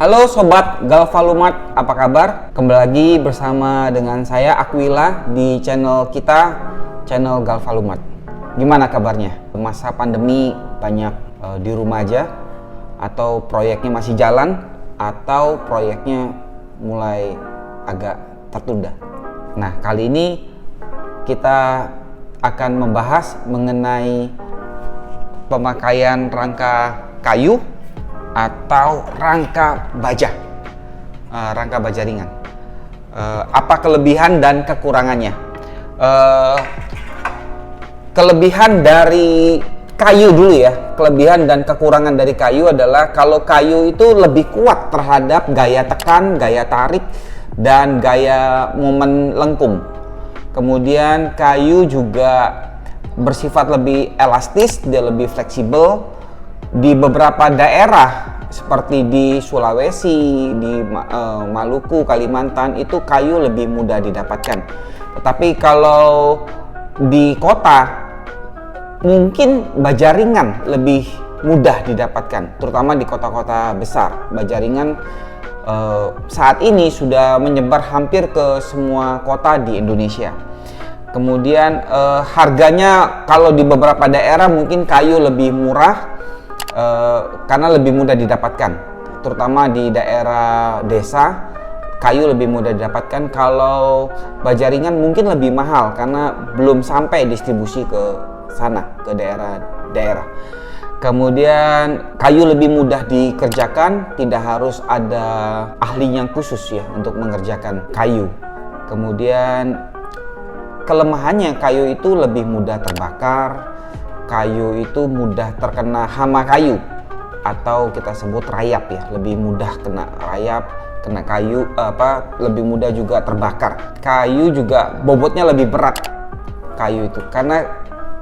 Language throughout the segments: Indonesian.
Halo Sobat Galvalumat, apa kabar? Kembali lagi bersama dengan saya Aquila di channel kita, channel Galvalumat. Gimana kabarnya? Masa pandemi banyak di rumah aja, atau proyeknya masih jalan, atau proyeknya mulai agak tertunda. Nah, kali ini kita akan membahas mengenai pemakaian rangka kayu atau rangka baja, rangka baja ringan. Apa kelebihan dan kekurangannya? Kelebihan dari kayu dulu ya. Kelebihan dan kekurangan dari kayu adalah kalau kayu itu lebih kuat terhadap gaya tekan, gaya tarik, dan gaya momen lengkung. Kemudian kayu juga bersifat lebih elastis, dia lebih fleksibel. Di beberapa daerah seperti di Sulawesi, di Maluku, Kalimantan itu kayu lebih mudah didapatkan. Tetapi kalau di kota mungkin baja ringan lebih mudah didapatkan, terutama di kota-kota besar. Baja ringan saat ini sudah menyebar hampir ke semua kota di Indonesia. Kemudian harganya kalau di beberapa daerah mungkin kayu lebih murah karena lebih mudah didapatkan, terutama di daerah desa kayu lebih mudah didapatkan. Kalau baja ringan mungkin lebih mahal karena belum sampai distribusi ke sana, ke daerah-daerah. Kemudian kayu lebih mudah dikerjakan, tidak harus ada ahli yang khusus ya untuk mengerjakan kayu. Kemudian kelemahannya kayu itu lebih mudah terbakar. Kayu itu mudah terkena hama kayu atau kita sebut rayap ya, lebih mudah kena rayap, kena kayu lebih mudah juga terbakar. Kayu juga bobotnya lebih berat kayu itu, karena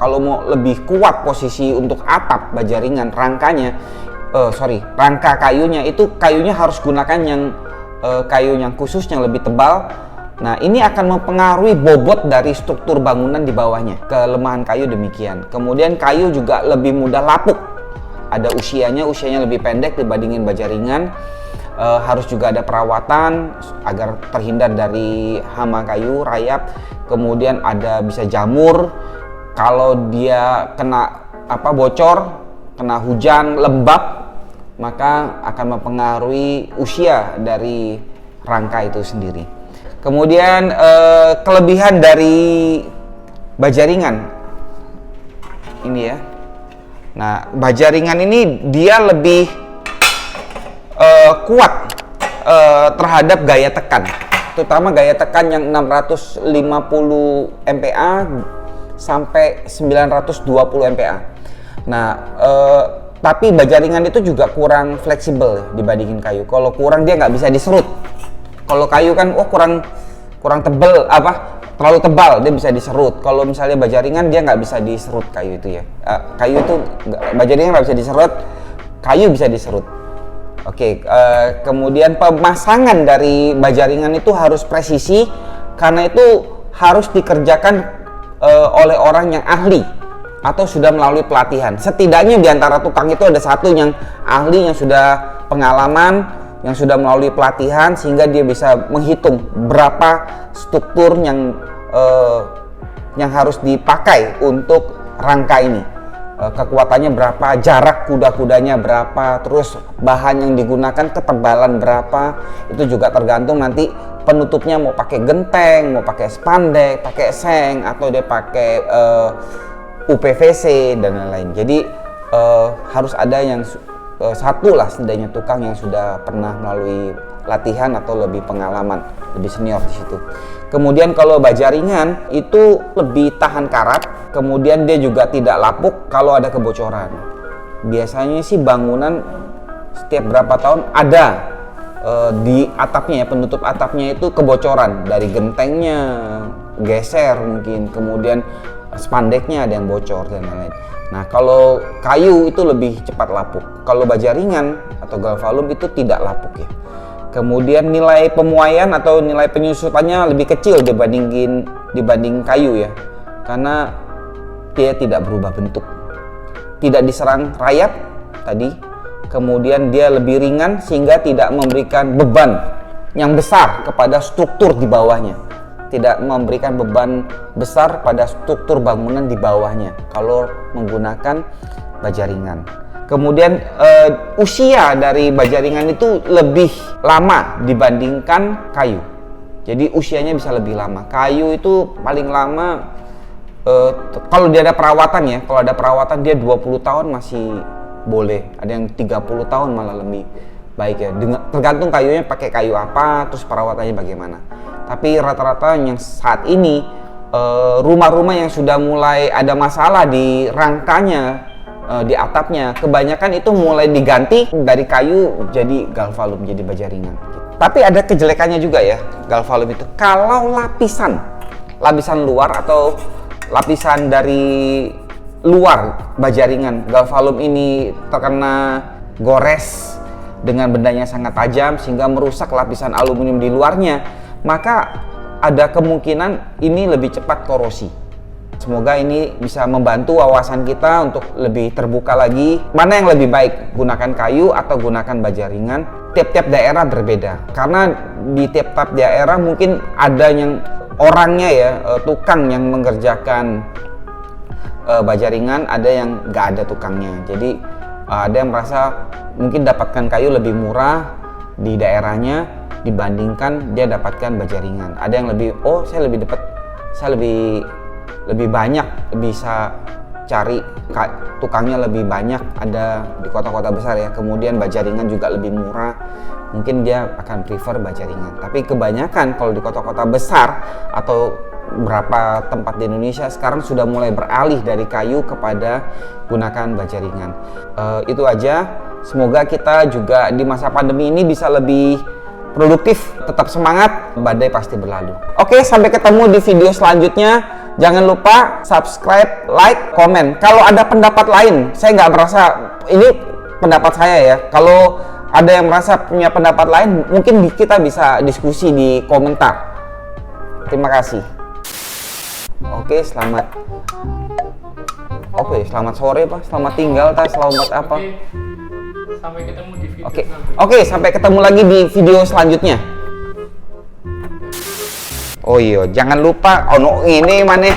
kalau mau lebih kuat posisi untuk atap baja ringan, rangka kayunya itu kayunya harus gunakan yang kayu yang khusus yang lebih tebal. Nah, ini akan mempengaruhi bobot dari struktur bangunan di bawahnya. Kelemahan kayu demikian. Kemudian kayu juga lebih mudah lapuk. Ada usianya lebih pendek dibandingin baja ringan. Harus juga ada perawatan agar terhindar dari hama kayu, rayap. Kemudian ada bisa jamur. Kalau dia kena bocor, kena hujan, lembab, maka akan mempengaruhi usia dari rangka itu sendiri. Kemudian kelebihan dari baja ringan ini ya. Nah, baja ringan ini dia lebih kuat terhadap gaya tekan, terutama gaya tekan yang 650 MPa sampai 920 MPa. Nah, tapi baja ringan itu juga kurang fleksibel dibandingin kayu. Kalau kurang dia nggak bisa diserut. Kalau kayu kan kurang tebel, terlalu tebal dia bisa diserut. Kalau misalnya baja ringan dia nggak bisa diserut kayu itu ya. Baja ringan nggak bisa diserut, kayu bisa diserut. Oke, kemudian pemasangan dari baja ringan itu harus presisi, karena itu harus dikerjakan oleh orang yang ahli atau sudah melalui pelatihan. Setidaknya di antara tukang itu ada satu yang ahli, yang sudah pengalaman, yang sudah melalui pelatihan, sehingga dia bisa menghitung berapa struktur yang harus dipakai untuk rangka ini, kekuatannya berapa, jarak kuda-kudanya berapa, terus bahan yang digunakan ketebalan berapa. Itu juga tergantung nanti penutupnya mau pakai genteng, mau pakai spandek, pakai seng, atau dia pakai UPVC dan lain-lain. Jadi harus ada yang satu lah setidaknya tukang yang sudah pernah melalui latihan atau lebih pengalaman, lebih senior di situ. Kemudian kalau baja ringan itu lebih tahan karat, kemudian dia juga tidak lapuk kalau ada kebocoran. Biasanya sih bangunan setiap berapa tahun ada di atapnya ya, penutup atapnya itu kebocoran dari gentengnya, geser mungkin, kemudian spandeknya ada yang bocor dan lain-lain. Nah, kalau kayu itu lebih cepat lapuk. Kalau baja ringan atau galvalum itu tidak lapuk ya. Kemudian nilai pemuaian atau nilai penyusutannya lebih kecil dibanding kayu ya. Karena dia tidak berubah bentuk. Tidak diserang rayap tadi, kemudian dia lebih ringan sehingga tidak memberikan beban yang besar kepada struktur di bawahnya, tidak memberikan beban besar pada struktur bangunan di bawahnya kalau menggunakan baja ringan. Kemudian usia dari baja ringan itu lebih lama dibandingkan kayu. Jadi usianya bisa lebih lama. Kayu itu paling lama kalau dia ada perawatan ya, kalau ada perawatan dia 20 tahun masih boleh. Ada yang 30 tahun malah lebih baik ya. Tergantung kayunya pakai kayu apa, terus perawatannya bagaimana. Tapi rata-rata yang saat ini rumah-rumah yang sudah mulai ada masalah di rangkanya, di atapnya, kebanyakan itu mulai diganti dari kayu jadi galvalum, jadi baja ringan. Tapi ada kejelekannya juga ya galvalum itu. Kalau lapisan luar atau lapisan dari luar baja ringan galvalum ini terkena gores dengan bendanya sangat tajam sehingga merusak lapisan aluminium di luarnya, maka ada kemungkinan ini lebih cepat korosi. Semoga ini bisa membantu wawasan kita untuk lebih terbuka lagi mana yang lebih baik, gunakan kayu atau gunakan baja ringan. Tiap-tiap daerah berbeda karena di tiap-tiap daerah mungkin ada yang orangnya ya, tukang yang mengerjakan baja ringan, ada yang nggak ada tukangnya. Jadi ada yang merasa mungkin dapatkan kayu lebih murah di daerahnya dibandingkan dia dapatkan baja ringan. Ada yang lebih, saya lebih banyak bisa cari tukangnya lebih banyak, ada di kota-kota besar ya, kemudian baja ringan juga lebih murah, mungkin dia akan prefer baja ringan. Tapi kebanyakan kalau di kota-kota besar atau beberapa tempat di Indonesia sekarang sudah mulai beralih dari kayu kepada gunakan baja ringan. Itu aja, semoga kita juga di masa pandemi ini bisa lebih produktif, tetap semangat, badai pasti berlalu. Oke, sampai ketemu di video selanjutnya. Jangan lupa subscribe, like, komen. Kalau ada pendapat lain, saya nggak merasa ini pendapat saya ya. Kalau ada yang merasa punya pendapat lain, mungkin kita bisa diskusi di komentar. Terima kasih. Oke, selamat sore Pak, selamat tinggal selamat apa? Sampai ketemu di video Oke, sampai ketemu lagi di video selanjutnya. Oh iya, jangan lupa ini mana?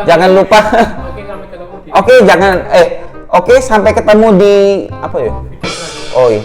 Jangan lupa. Oke, sampai ketemu di Oke, sampai ketemu di apa ya? Oh iya.